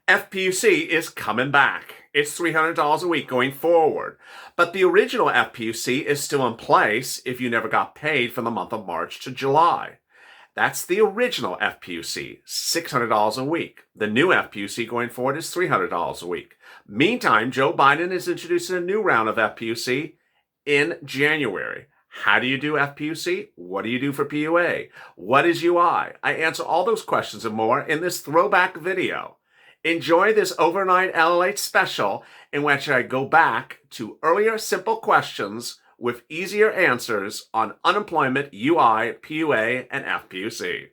FPUC is coming back. It's $300 a week going forward. But the original FPUC is still in place if you never got paid from the month of March to July. That's the original FPUC, $600 a week. The new FPUC going forward is $300 a week. Meantime, Joe Biden is introducing a new round of FPUC in January. How do you do FPUC? What do you do for PUA? What is UI? I answer all those questions and more in this throwback video. Enjoy this overnight LALATE special in which I go back to earlier simple questions with easier answers on unemployment, UI, PUA, and FPUC.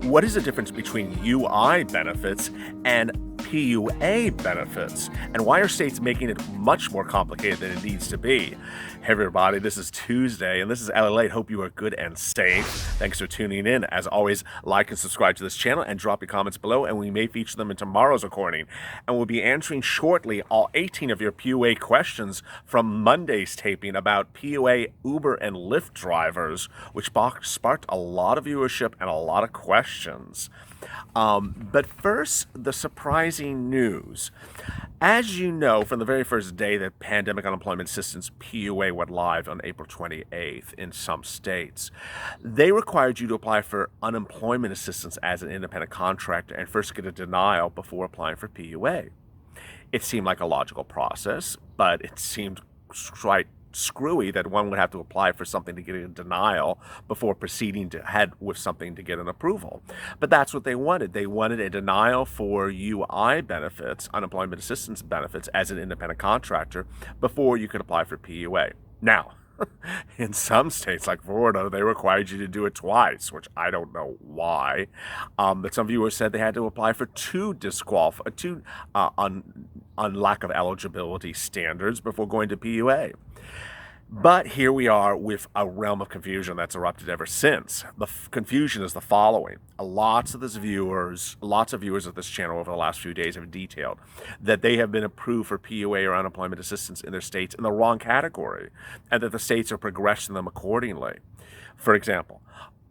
What is the difference between UI benefits and PUA benefits? And why are states making it much more complicated than it needs to be? Hey everybody, this is Tuesday and this is LALATE. Hope you are good and safe. Thanks for tuning in. As always, like and subscribe to this channel and drop your comments below, and we may feature them in tomorrow's recording. And we'll be answering shortly all 18 of your PUA questions from Monday's taping about PUA Uber and Lyft drivers, which sparked a lot of viewership and a lot of questions. But first, the surprising news. As you know, from the very first day that Pandemic Unemployment Assistance PUA went live on April 28th in some states, they required you to apply for unemployment assistance as an independent contractor and first get a denial before applying for PUA. It seemed like a logical process, but it seemed quite screwy that one would have to apply for something to get a denial before proceeding to head with something to get an approval. But that's what they wanted. They wanted a denial for UI benefits, unemployment assistance benefits, as an independent contractor before you could apply for PUA. Now, in some states like Florida, they required you to do it twice, which I don't know why. But some viewers said they had to apply for on lack of eligibility standards before going to PUA. But here we are with a realm of confusion that's erupted ever since. The confusion is the following. Lots of viewers of this channel over the last few days have detailed that they have been approved for PUA or unemployment assistance in their states in the wrong category, and that the states are progressing them accordingly. For example,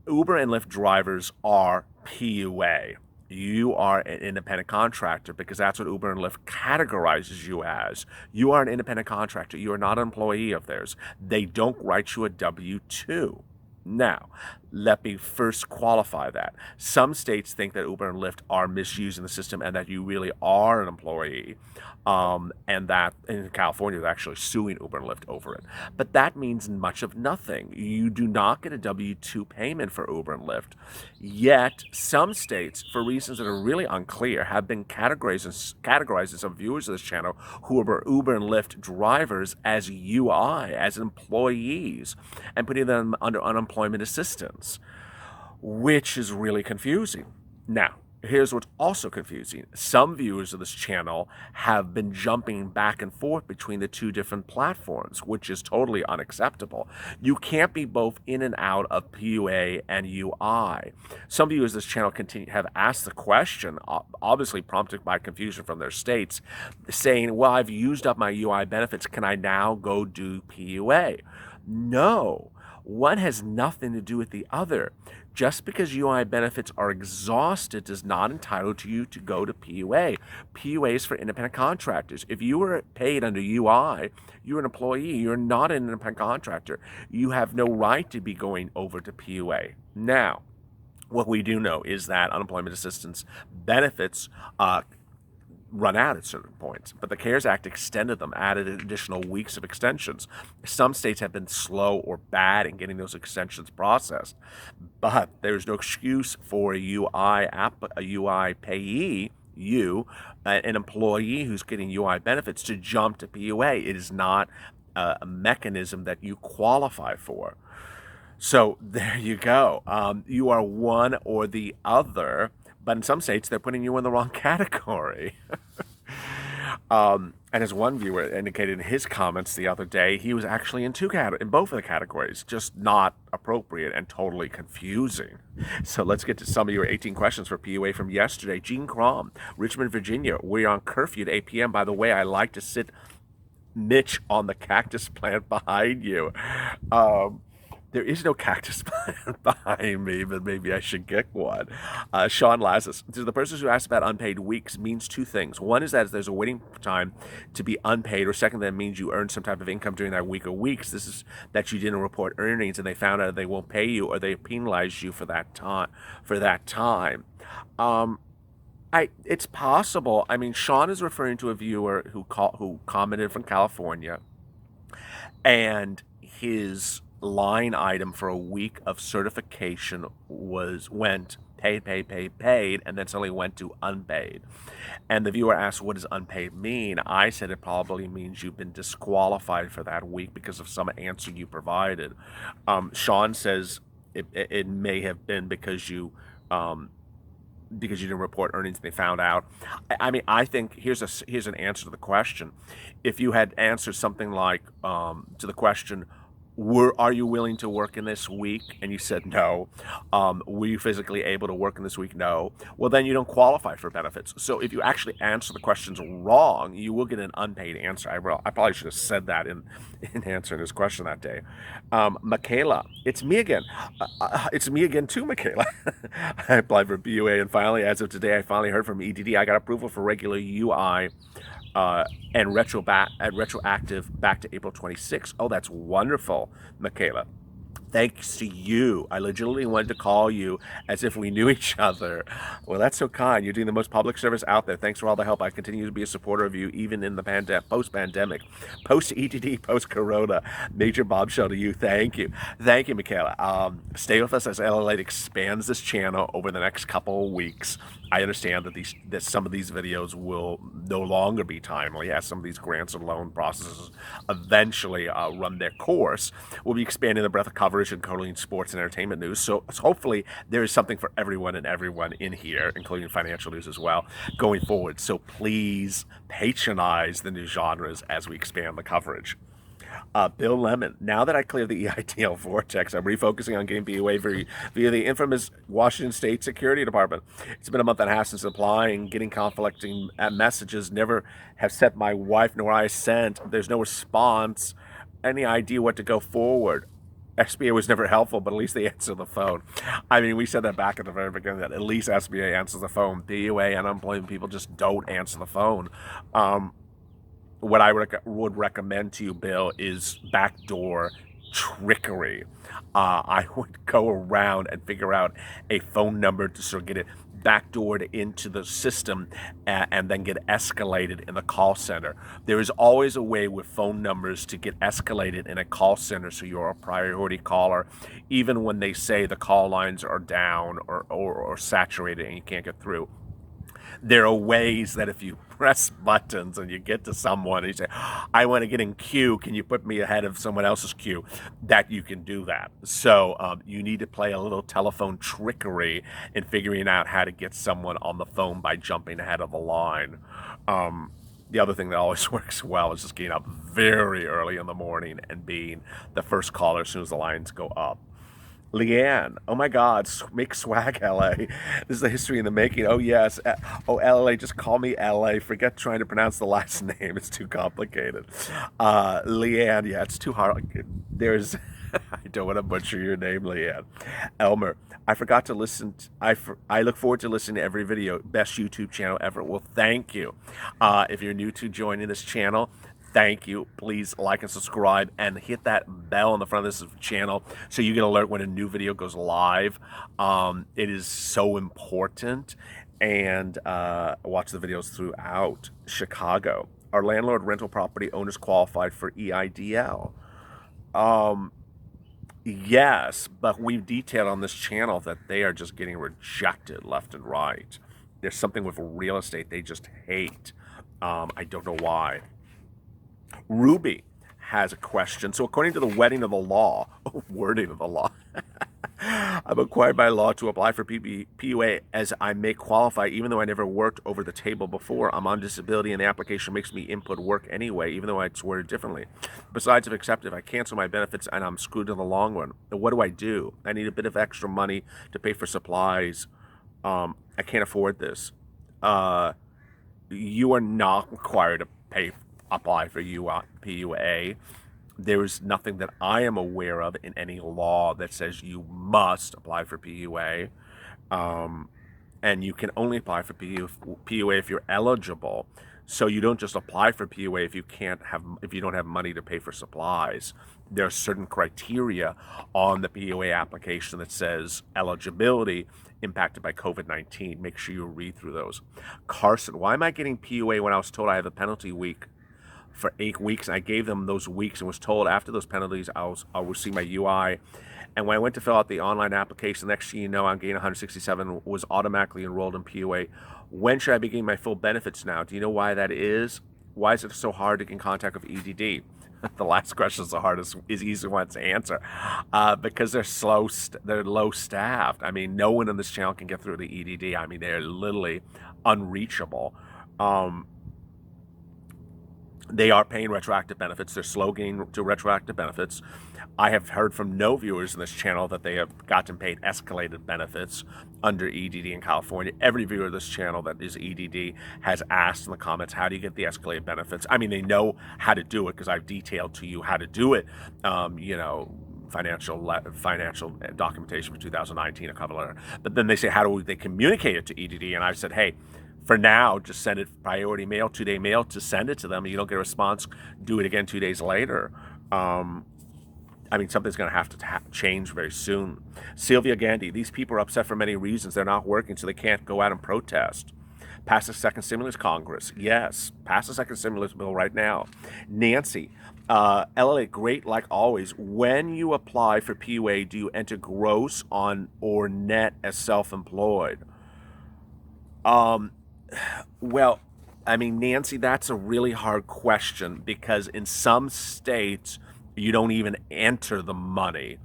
Uber and Lyft drivers are PUA. You are an independent contractor because that's what Uber and Lyft categorizes you as. You are an independent contractor. You are not an employee of theirs. They don't write you a W-2. Now, let me first qualify that. Some states think that Uber and Lyft are misusing the system and that you really are an employee, and that in California they're actually suing Uber and Lyft over it. But that means much of nothing. You do not get a W-2 payment for Uber and Lyft. Yet, some states, for reasons that are really unclear, have been categorizing some viewers of this channel who are Uber and Lyft drivers as UI, as employees, and putting them under unemployment assistance, which is really confusing. Now, here's what's also confusing. Some viewers of this channel have been jumping back and forth between the two different platforms, which is totally unacceptable. You can't be both in and out of PUA and UI. Some viewers of this channel have asked the question, obviously prompted by confusion from their states, saying, well, I've used up my UI benefits. Can I now go do PUA? No. One has nothing to do with the other. Just because UI benefits are exhausted does not entitle you to go to PUA. PUA is for independent contractors. If you were paid under UI, you're an employee. You're not an independent contractor. You have no right to be going over to PUA. Now, what we do know is that unemployment assistance benefits run out at certain points, but the CARES Act extended them, added additional weeks of extensions. Some states have been slow or bad in getting those extensions processed, but there's no excuse for a UI payee, an employee who's getting UI benefits, to jump to PUA. It is not a mechanism that you qualify for. So there you go. You are one or the other, but in some states they're putting you in the wrong category. And as one viewer indicated in his comments the other day, he was actually in in both of the categories, just not appropriate and totally confusing. So let's get to some of your 18 questions for PUA from yesterday. Gene Crom, Richmond, Virginia. We're on curfew at 8 p.m. By the way, I like to sit niche on the cactus plant behind you. There is no cactus plant behind me, but maybe I should get one. Sean Lazarus, the person who asked about unpaid weeks means two things. One is that there's a waiting time to be unpaid, or second, that means you earned some type of income during that week or weeks. This is that you didn't report earnings and they found out they won't pay you or they penalize you for that time. It's possible. I mean, Sean is referring to a viewer who commented from California, and his line item for a week of certification went paid, and then suddenly went to unpaid. And the viewer asked, what does unpaid mean? I said it probably means you've been disqualified for that week because of some answer you provided. Sean says it may have been because you didn't report earnings and they found out. I mean, I think here's an answer to the question. If you had answered something like to the question, are you willing to work in this week? And you said no. Were you physically able to work in this week? No. Well, then you don't qualify for benefits. So if you actually answer the questions wrong, you will get an unpaid answer. I probably should have said that in answering his question that day. Michaela, it's me again. It's me again too, Michaela. I applied for PUA, and finally, as of today, I finally heard from EDD. I got approval for regular UI. And retroactive back to April 26th. Oh, that's wonderful, Michaela. Thanks to you. I legitimately wanted to call you as if we knew each other. Well, that's so kind. You're doing the most public service out there. Thanks for all the help. I continue to be a supporter of you, even in the post-pandemic, post-EDD, post-corona. Major bombshell to you. Thank you. Thank you, Michaela. Stay with us as LALATE expands this channel over the next couple of weeks. I understand that some of these videos will no longer be timely as some of these grants and loan processes eventually run their course. We'll be expanding the breadth of coverage and covering sports and entertainment news. So hopefully there is something for everyone in here, including financial news as well, going forward. So please patronize the new genres as we expand the coverage. Bill Lemon, now that I cleared the EIDL vortex, I'm refocusing on getting PUA via the infamous Washington State Security Department. It's been a month and a half since applying, getting conflicting messages, never have sent my wife nor I sent. There's no response. Any idea what to go forward? SBA was never helpful, but at least they answer the phone. I mean, we said that back at the very beginning, that at least SBA answers the phone. PUA and unemployment people just don't answer the phone. What I would recommend to you, Bill, is backdoor trickery. I would go around and figure out a phone number to sort of get it backdoored into the system and then get escalated in the call center. There is always a way with phone numbers to get escalated in a call center so you're a priority caller, even when they say the call lines are down or saturated and you can't get through. There are ways that if you press buttons and you get to someone and you say, I want to get in queue, can you put me ahead of someone else's queue, that you can do that. So you need to play a little telephone trickery in figuring out how to get someone on the phone by jumping ahead of the line. The other thing that always works well is just getting up very early in the morning and being the first caller as soon as the lines go up. Leanne, oh my God, make swag LA. This is the history in the making. Oh yes, LA, just call me LA. Forget trying to pronounce the last name, it's too complicated. Leanne, yeah, it's too hard. There's, I don't want to butcher your name, Leanne. Elmer, I forgot to listen. I look forward to listening to every video. Best YouTube channel ever. Well, thank you. If you're new to joining this channel, thank you. Please like and subscribe and hit that bell on the front of this channel so you get an alert when a new video goes live. It is so important. And watch the videos throughout. Chicago. Are landlord rental property owners qualified for EIDL? Yes, but we've detailed on this channel that they are just getting rejected left and right. There's something with real estate they just hate. I don't know why. Ruby, has a question. So according to the wording of the law, I'm required by law to apply for PUA as I may qualify even though I never worked over the table before. I'm on disability and the application makes me input work anyway, even though it's worded differently. Besides, if accepted, I cancel my benefits and I'm screwed in the long run. What do I do? I need a bit of extra money to pay for supplies. I can't afford this. You are not required to apply for PUA. There is nothing that I am aware of in any law that says you must apply for PUA. And you can only apply for PUA if you're eligible. So you don't just apply for PUA if you don't have money to pay for supplies. There are certain criteria on the PUA application that says eligibility impacted by COVID-19. Make sure you read through those. Carson, why am I getting PUA when I was told I have a penalty week for 8 weeks? And I gave them those weeks and was told after those penalties I'll receive my UI. And when I went to fill out the online application, next thing you know, I'm getting 167, was automatically enrolled in PUA. When should I be getting my full benefits now? Do you know why that is? Why is it so hard to get in contact with EDD? The last question is the hardest, is easy one to answer, because they're low staffed. I mean, no one in this channel can get through the EDD. I mean, they're literally unreachable. They are paying retroactive benefits. They're slow getting to retroactive benefits. I have heard from no viewers in this channel that they have gotten paid escalated benefits under EDD in California. Every viewer of this channel that is EDD has asked in the comments, how do you get the escalated benefits? I mean, they know how to do it because I've detailed to you how to do it. Financial documentation for 2019, a cover letter. But then they say, how do they communicate it to EDD? And I said, hey, for now, just send it priority mail, 2-day mail to send it to them. You don't get a response, do it again 2 days later. I mean, something's going to have to change very soon. Sylvia Gandhi, these people are upset for many reasons. They're not working, so they can't go out and protest. Pass the second stimulus, Congress. Yes, pass the second stimulus bill right now. Nancy, LALATE, great like always. When you apply for PUA, do you enter gross on or net as self-employed? Well, I mean, Nancy, that's a really hard question because in some states, you don't even enter the money.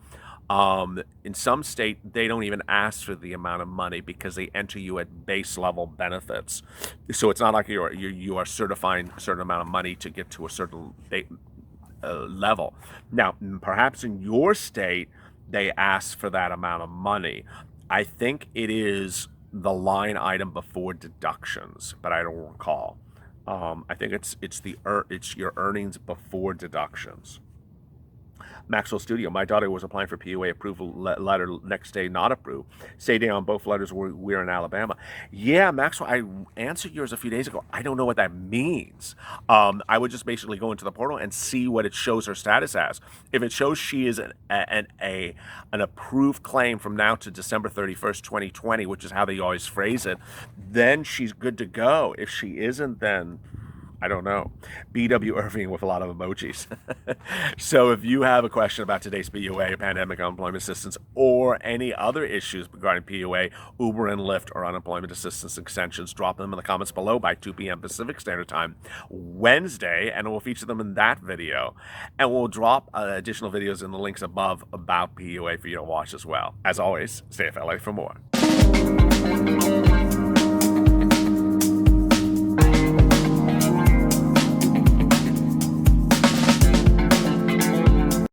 In some state, they don't even ask for the amount of money because they enter you at base level benefits. So it's not like you are certifying a certain amount of money to get to a certain level. Now, perhaps in your state, they ask for that amount of money. I think it is the line item before deductions, but I don't recall. I think it's your earnings before deductions. Maxwell Studio, my daughter was applying for PUA approval letter, next day not approved. Say day on both letters, we're in Alabama. Yeah, Maxwell, I answered yours a few days ago. I don't know what that means. I would just basically go into the portal and see what it shows her status as. If it shows she is an approved claim from now to December 31st, 2020, which is how they always phrase it, then she's good to go. If she isn't, then I don't know. BW Irving with a lot of emojis. So if you have a question about today's PUA, pandemic unemployment assistance, or any other issues regarding PUA, Uber and Lyft, or unemployment assistance extensions, drop them in the comments below by 2 p.m. Pacific Standard Time Wednesday, and we'll feature them in that video. And we'll drop additional videos in the links above about PUA for you to watch as well. As always, stay FLA for more.